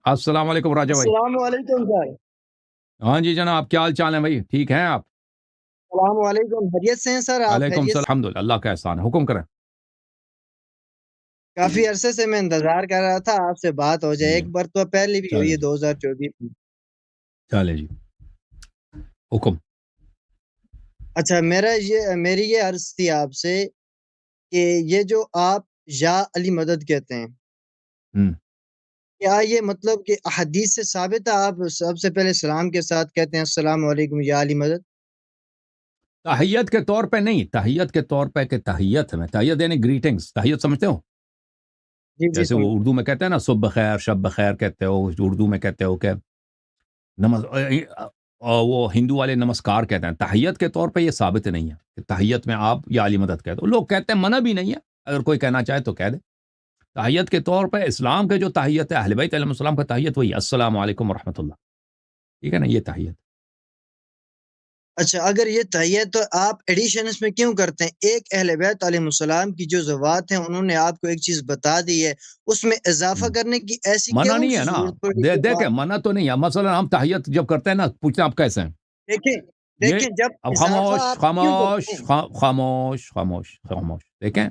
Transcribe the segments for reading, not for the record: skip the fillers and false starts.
السلام علیکم راجا بھائی. السلام علیکم سر. ہاں جی جناب, کیا حال چال ہے بھائی, ٹھیک ہیں آپ؟ السلام علیکم, خیریت سے ہیں سر آپ؟ وعلیکم خیریت السلام, سے؟ الحمد للہ, اللہ کا احسان ہے, حکم کریں. کافی عرصے سے میں انتظار کر رہا تھا آپ سے بات ہو جائے, جی ایک بار تو پہلے بھی ہوئی چلے ہے جی 2024 میں. چلے جی حکم. اچھا, میری یہ عرض تھی آپ سے کہ یہ جو آپ یا علی مدد کہتے ہیں, ہم. کیا یہ مطلب کہ احادیث سے ثابت ہے؟ آپ سب سے پہلے سلام کے ساتھ کہتے ہیں السلام علیکم یا علی مدد. تحیت کے طور پہ نہیں, تحیت کے طور پہ کہ تحیت میں, تحیت یعنی گریٹنگز, تحیت سمجھتے ہو؟ جی جی جیسے وہ سمجھ. اردو میں کہتے ہیں نا صبح بخیر, شب بخیر کہتے ہو, اردو میں کہتے ہو کہ وہ ہندو والے نمسکار کہتے ہیں. تحیت کے طور پہ یہ ثابت نہیں ہے کہ تحیت میں آپ یا علی مدد کہتے ہو. لوگ کہتے ہیں, منع بھی نہیں ہے, اگر کوئی کہنا چاہے تو کہہ دے. تحیت کے طور پہ اسلام کے جو تحیت ہے, اہل بیت علیہ السلام کا تحیت وہی السلام علیکم ورحمۃ اللہ, ٹھیک ہے نا, یہ تحیت. اچھا, اگر یہ تحیت تو آپ ایڈیشن اس میں کیوں کرتے ہیں؟ ایک اہل بیت علیہ السلام کی جو ذوات ہیں انہوں نے آپ کو ایک چیز بتا دی ہے, اس میں اضافہ کرنے کی ایسی منع کیوں نہیں سی ہے نا, ضرورت پڑی کہ دیکھیں آپ منع تو نہیں ہے. مثلا ہم تحیت جب کرتے ہیں نا, پوچھتے ہیں آپ کیسے ہیں, دیکھیں یہ دیکھیں جب اب اضافہ خاموش آپ کیوں کرتے خاموش ہیں؟ خاموش خاموش خاموش, دیکھیں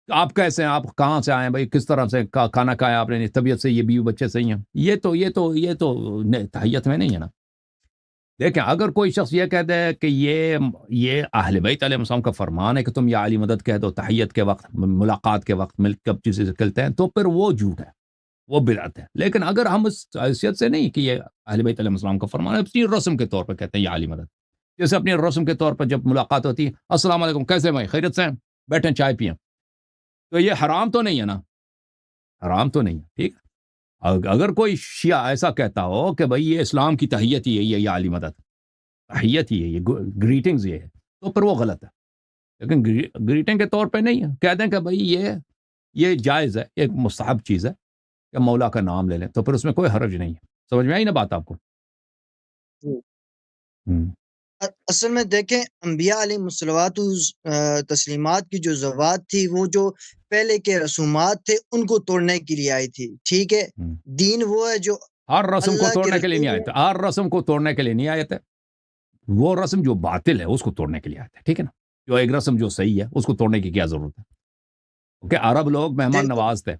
آپ کیسے ہیں, آپ کہاں سے آئے ہیں بھائی, کس طرح سے کھانا کھایا آپ نے, طبیعت سے یہ بیوی بچے صحیح ہیں, یہ تو تحیت میں نہیں ہے نا. دیکھیں اگر کوئی شخص یہ کہہ دے کہ یہ اہل بیت علیہ السلام کا فرمان ہے کہ تم یا علی مدد کہہ دو تحیت کے وقت, ملاقات کے وقت, مل کب چیزیں سے کلتے ہیں, تو پھر وہ جھوٹ ہے, وہ بدعت ہے. لیکن اگر ہم اس حیثیت سے نہیں کہ یہ اہل بیت علیہ السلام کا فرمان ہے, اپنی رسم کے طور پر کہتے ہیں یا علی مدد, جیسے اپنی رسم کے طور پر جب ملاقات ہوتی ہے, السلام علیکم, کیسے بھائی, خیریت سے ہیں, بیٹھیں چائے پئیں, تو یہ حرام تو نہیں ہے نا, حرام تو نہیں ہے, ٹھیک. اگر کوئی شیعہ ایسا کہتا ہو کہ بھائی یہ اسلام کی تحیت ہی ہے, یہ یا علی مدد تحیت ہی ہے, یہ گریٹنگز یہ ہے, تو پھر وہ غلط ہے. لیکن گریٹنگ کے طور پہ نہیں ہے, کہہ دیں کہ بھائی یہ جائز ہے, ایک مستحب چیز ہے کہ مولا کا نام لے لیں, تو پھر اس میں کوئی حرج نہیں ہے. سمجھ میں آئی نا بات آپ کو؟ جی. ہم. اصل میں دیکھیں, انبیاء علیہ الصلوات تسلیمات کی جو ذوات تھی, وہ جو پہلے کے رسومات تھے ان کو توڑنے کے لیے آئی تھی, ٹھیک ہے. ہم. دین وہ ہے جو ہر رسم کو اللہ کے توڑنے کے لیے نہیں رسول آئے نے. تھے, ہر رسم کو توڑنے کے لیے نہیں آئے تھے. وہ رسم جو باطل ہے اس کو توڑنے کے لیے آئے تھے, ٹھیک ہے نا. جو ایک رسم جو صحیح ہے اس کو توڑنے کی کیا ضرورت ہے؟ کہ عرب لوگ مہمان دیکھیں نواز تھے.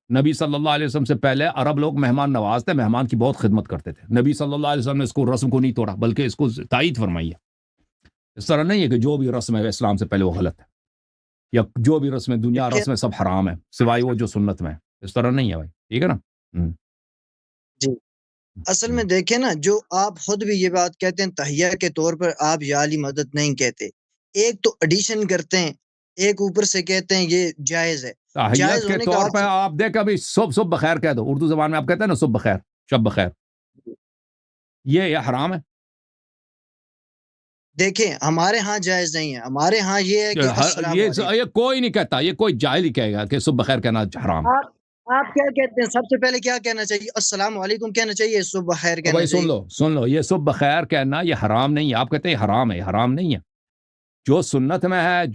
نبی صلی اللہ علیہ وسلم سے پہلے عرب لوگ مہمان نواز تھے, مہمان کی بہت خدمت کرتے تھے. نبی صلی اللہ علیہ وسلم نے اس کو رسم کو نہیں توڑا, بلکہ اس کو تائید فرمائی ہے. اس طرح نہیں ہے کہ جو بھی رسم ہے اسلام سے پہلے وہ غلط ہے, یا جو بھی رسم ہے دنیا دیکھیں رسم ہے سب حرام ہے سوائے وہ جو سنت میں ہے. اس طرح نہیں ہے بھائی, ٹھیک ہے نا. جی, اصل میں دیکھیں نا, جو آپ خود بھی یہ بات کہتے ہیں تحیہ کے طور پر آپ یا علی مدد نہیں کہتے, ایک تو ایڈیشن کرتے ہیں, ایک اوپر سے کہتے ہیں یہ جائز ہے. تحیت جائز کے ہونے کا طور آپ پہ آپ دیکھ ابھی صبح بخیر کہہ دو, اردو زبان میں آپ کہتے ہیں نا صبح بخیر, شب بخیر, یہ حرام ہے. دیکھیں ہمارے ہاں جائز نہیں ہے, ہمارے ہاں یہ ہے کہ السلام علیکم. یہ کوئی نہیں کہتا, یہ کوئی جاہل ہی کہے گا کہ صبح بخیر کہنا حرام. آپ کیا کہتے ہیں؟ سب سے پہلے کیا کہنا چاہیے؟ السلام علیکم کہنا چاہیے, صبح خیر او کہنا بھائی چاہیے. سن لو, یہ صبح بخیر کہنا یہ حرام نہیں ہے. آپ کہتے ہیں حرام ہے, حرام نہیں ہے. جو سنت میں ہے,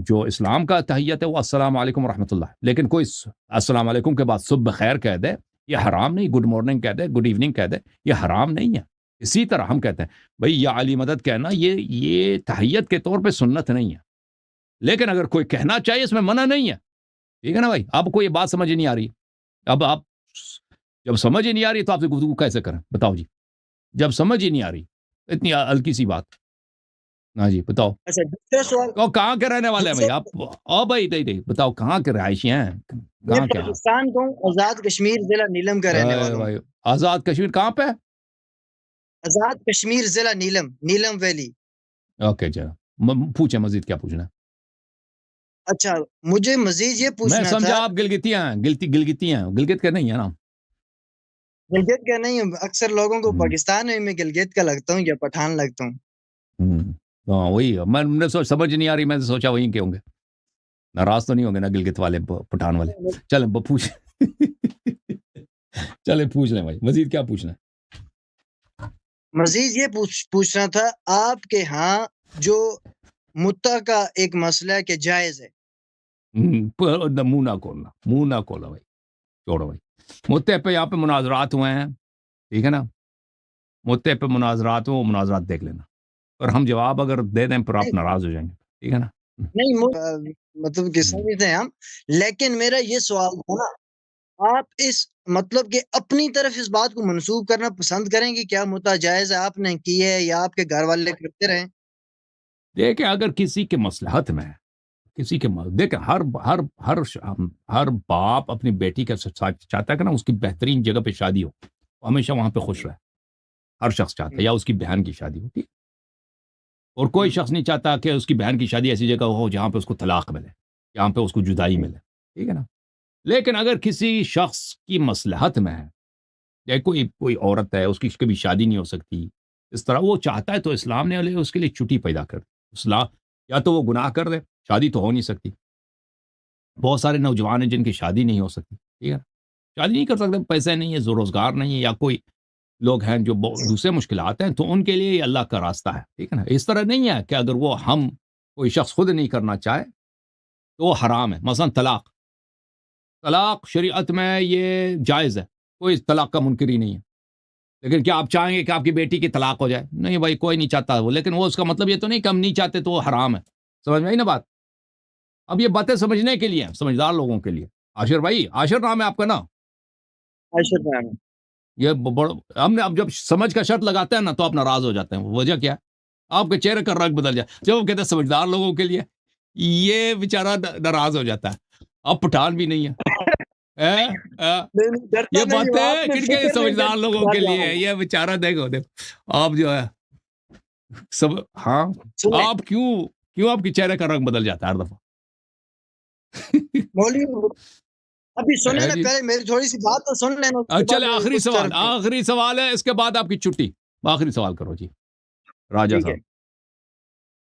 جو اسلام کا تحیت ہے وہ السلام علیکم ورحمۃ اللہ. لیکن کوئی السلام علیکم کے بعد صبح خیر کہہ دے, یہ حرام نہیں. گڈ مارننگ کہہ دے, گڈ ایوننگ کہہ دے, یہ حرام نہیں ہے. اسی طرح ہم کہتے ہیں بھئی یا علی مدد کہنا یہ تحیت کے طور پہ سنت نہیں ہے. لیکن اگر کوئی کہنا چاہیے اس میں منع نہیں ہے, ٹھیک ہے نا بھائی. آپ کو یہ بات سمجھ نہیں آ رہی, اب آپ جب سمجھ ہی نہیں آ رہی تو آپ سے گفتگو کیسے کریں بتاؤ جی. جب سمجھ ہی نہیں آ رہی, اتنی ہلکی سی بات. ہاں جی بتاؤ, اچھا, دوسرا سوال. کہاں کے رہنے والے ہیں بھائی آپ؟ دوسرا, بھائی دے بتاؤ کہاں کے رہائشی ہیں, میں کہاں کے آپ؟ پاکستان کو آزاد کشمیر ضلع نیلم کا رہنے والا ہوں. بھائی آزاد کشمیر کہاں پہ؟ آزاد کشمیر ضلع نیلم ویلی. اوکے چلو, پوچھیں مزید کیا پوچھنا ہے. اچھا, مجھے مزید یہ میں پوچھنا تھا. سمجھا آپ گلگتی ہیں, گلگتی ہیں, گلگت کے نہیں ہے نا. گلگت کا نہیں ہوں, اکثر لوگوں کو ہوں، پاکستان میں گلگت کا لگتا ہوں یا پٹھان لگتا ہوں. ہاں وہی میں سمجھ نہیں آ رہی, میں نے سوچا وہیں کے ہوں گے. ناراض تو نہیں ہوں گے نا گلگت والے پٹھان والے. چلیں پوچھ چلیں پوچھ لیں بھائی, مزید کیا پوچھنا ہے. مزید یہ پوچھنا تھا, آپ کے ہاں جو متع کا ایک مسئلہ ہے کہ جائز ہے. منہ نہ کھولنا بھائی, چھوڑو بھائی. مدعے پہ یہاں پہ مناظرات ہوئے ہیں، ٹھیک ہے نا، مدعے پہ مناظرات ہوں، وہ مناظرات دیکھ لینا، اور ہم جواب اگر دے دیں پھر آپ ناراض ہو جائیں گے، ٹھیک ہے نا۔ نہیں مطلب کہ سمجھتے ہیں ہم، لیکن میرا یہ سوال تھا نا، آپ اس مطلب کہ اپنی طرف اس بات کو منسوب کرنا پسند کریں گے کیا متع جائز ہے آپ نے کی ہے یا آپ کے گھر والے کرتے رہیں؟ دیکھیں اگر کسی کے مصلحت میں ہے، کسی کے دیکھیں ہر باپ اپنی بیٹی کا چاہتا ہے کہ نا اس کی بہترین جگہ پہ شادی ہو، ہمیشہ وہاں پہ خوش رہے، ہر شخص چاہتا ہے، یا اس کی بہن کی شادی ہو، ٹھیک، اور کوئی شخص نہیں چاہتا کہ اس کی بہن کی شادی ایسی جگہ ہو جہاں پہ اس کو طلاق ملے، جہاں پہ اس کو جدائی ملے، ٹھیک ہے نا۔ لیکن اگر کسی شخص کی مصلحت میں ہے، یا کوئی عورت ہے، اس کی کبھی شادی نہیں ہو سکتی، اس طرح وہ چاہتا ہے تو اسلام نے اس کے لیے چھٹی پیدا کر دی، اسلام یا تو وہ گناہ کر دے، شادی تو ہو نہیں سکتی، بہت سارے نوجوان ہیں جن کی شادی نہیں ہو سکتی، ٹھیک ہے، شادی نہیں کر سکتے، پیسے نہیں ہے، روزگار نہیں ہے، یا کوئی لوگ ہیں جو دوسرے مشکلات ہیں، تو ان کے لیے یہ اللہ کا راستہ ہے، ٹھیک ہے نا۔ اس طرح نہیں ہے کہ اگر وہ کوئی شخص خود نہیں کرنا چاہے تو وہ حرام ہے، مثلا طلاق شریعت میں یہ جائز ہے، کوئی طلاق کا منکر ہی نہیں ہے، لیکن کیا آپ چاہیں گے کہ آپ کی بیٹی کی طلاق ہو جائے؟ نہیں بھائی، کوئی نہیں چاہتا وہ، لیکن وہ اس کا مطلب یہ تو نہیں کہ ہم نہیں چاہتے تو وہ حرام ہے، سمجھ میں آئی نا بات؟ اب یہ باتیں سمجھنے کے لیے ہیں، سمجھدار لوگوں کے لیے۔ عاشر بھائی، عاشر نام ہے آپ کا نا؟ عاشر نام ہے۔ یہ ہم نے اب جب سمجھ کا شرط لگاتے ہیں نا تو آپ ناراض ہو جاتے ہیں، وجہ کیا ہے؟ آپ کے چہرے کا رنگ بدل جائے جب وہ کہتے ہیں سمجھدار لوگوں کے لیے، یہ بیچارہ ناراض ہو جاتا ہے، اب پٹھان بھی نہیں ہے، یہ باتیں کن کے سمجھدار لوگوں کے لیے ہے، یہ بیچارہ دیکھو آپ جو ہے سب، ہاں آپ کیوں آپ کے چہرے کا رنگ بدل جاتا ہے ہر دفعہ؟ ابھی سنیں نا، پہلے میری تھوڑی سی بات تو سن لینا۔ چلے آخری سوال ہے، اس کے بعد آپ کی چھٹی، آخری سوال کرو جی راجہ صاحب۔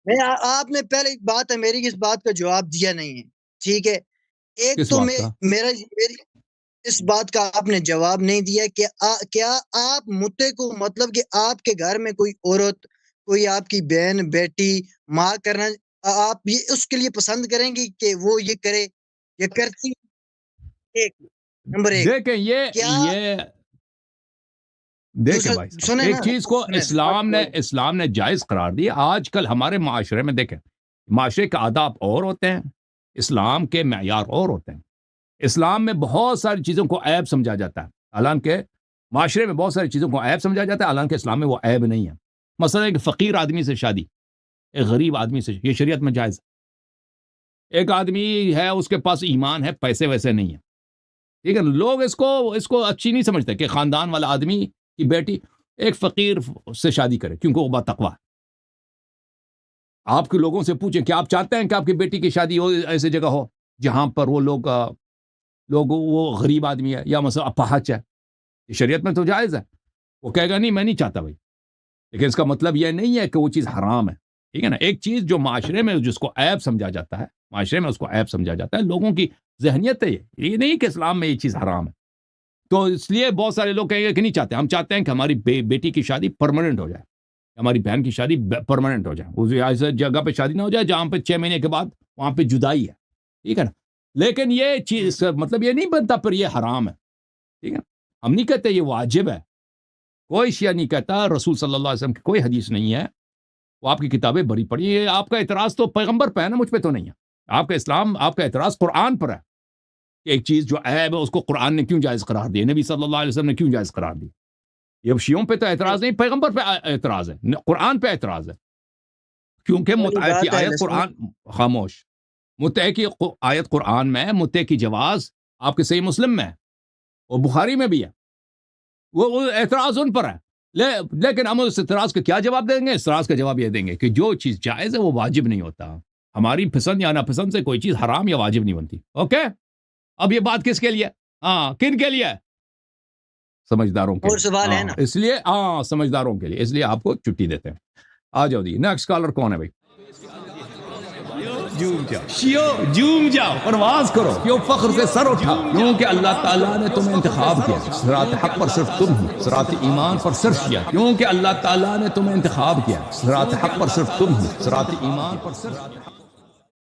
نہیں، آپ نے پہلے ایک بات ہے میری، اس بات کا جواب دیا نہیں ہے، ٹھیک ہے، ایک تو میری اس بات کا آپ نے جواب نہیں دیا کہ کیا آپ متے کو مطلب کہ آپ کے گھر میں کوئی عورت، کوئی آپ کی بہن، بیٹی، ماں کرنا، آپ یہ اس کے لیے پسند کریں گی کہ وہ یہ کرے، یہ کرتی؟ ایک نمبر ایک دیکھیں دیکھیں بھائی صاحب، ایک چیز کو اسلام نے جائز قرار دی۔ آج کل ہمارے معاشرے میں دیکھیں، معاشرے کے آداب اور ہوتے ہیں، اسلام کے معیار اور ہوتے ہیں۔ اسلام میں بہت ساری چیزوں کو عیب سمجھا جاتا ہے، حالانکہ معاشرے میں بہت ساری چیزوں کو عیب سمجھا جاتا ہے، حالانکہ اسلام میں وہ عیب نہیں ہے۔ مثلا ایک فقیر آدمی سے شادی، ایک غریب آدمی سے، یہ شریعت میں جائز ہے۔ ایک آدمی ہے، اس کے پاس ایمان ہے، پیسے ویسے نہیں ہے، ٹھیک ہے، لوگ اس کو اچھی نہیں سمجھتے کہ خاندان والا آدمی کی بیٹی ایک فقیر سے شادی کرے، کیونکہ وہ بات تقویٰ ہے۔ آپ کے لوگوں سے پوچھیں کہ آپ چاہتے ہیں کہ آپ کی بیٹی کی شادی ہو ایسے جگہ ہو جہاں پر وہ لوگ وہ غریب آدمی ہے، یا مثلا اپاہج ہے؟ شریعت میں تو جائز ہے۔ وہ کہے گا نہیں میں نہیں چاہتا بھائی، لیکن اس کا مطلب یہ نہیں ہے کہ وہ چیز حرام ہے، ٹھیک ہے نا۔ ایک چیز جو معاشرے میں جس کو عیب سمجھا جاتا ہے، معاشرے میں اس کو عیب سمجھا جاتا ہے، لوگوں کی ذہنیت ہے یہ نہیں کہ اسلام میں یہ چیز حرام ہے۔ تو اس لیے بہت سارے لوگ کہیں گے کہ نہیں چاہتے، ہم چاہتے ہیں کہ ہماری بیٹی کی شادی پرماننٹ ہو جائے، ہماری بہن کی شادی پرماننٹ ہو جائے، اس ایسے جگہ پہ شادی نہ ہو جائے جہاں پہ 6 مہینے کے بعد وہاں پہ جدائی ہے، ٹھیک ہے نا۔ لیکن یہ چیز مطلب یہ نہیں بنتا پھر یہ حرام ہے، ٹھیک ہے۔ ہم نہیں کہتے یہ واجب ہے، کوئی شیعہ نہیں کہتا، رسول صلی اللہ علیہ وسلم کی کوئی حدیث نہیں ہے، وہ آپ کی کتابیں بڑی پڑھی ہے۔ آپ کا اعتراض تو پیغمبر پہ ہے نا، مجھ پہ تو نہیں ہے۔ آپ کا اعتراض قرآن پر ہے کہ ایک چیز جو عیب ہے اس کو قرآن نے کیوں جائز قرار دی، نبی صلی اللہ علیہ وسلم نے کیوں جائز قرار دی۔ یہ شیعوں پہ تو اعتراض نہیں، پیغمبر پہ اعتراض ہے، قرآن پہ اعتراض ہے، کیونکہ متع کی آیت قرآن، خاموش، متع کی آیت قرآن میں، متع کی جواز آپ کے صحیح مسلم میں ہے اور بخاری میں بھی ہے، وہ اعتراض ان پر ہے۔ لیکن ہم اس اعتراض کا کیا جواب دیں گے؟ اعتراض کا جواب یہ دیں گے کہ جو چیز جائز ہے وہ واجب نہیں ہوتا، ہماری پسند یا ناپسند سے کوئی چیز حرام یا واجب نہیں بنتی، اوکے۔ اب یہ بات کس کے لیے؟ کن کے لیے؟ سمجھداروں کے لیے، اس لیے سمجھداروں کے لیے، اس لیے آپ کو چھٹی دیتے ہیں۔ آ جاؤ جی، نیکسٹ کالر کون ہے بھائی؟ جوم جاؤ، پرواز کرو، کیوں فخر سے سر اٹھا، کیونکہ اللہ تعالیٰ نے تمہیں انتخاب کیا، صراط حق پر صرف تم ہی، صراط ایمان پر صرف کیا، کیونکہ اللہ تعالیٰ نے تمہیں انتخاب کیا، صراط حق پر صرف تم ہی، صراط ایمان پر صرف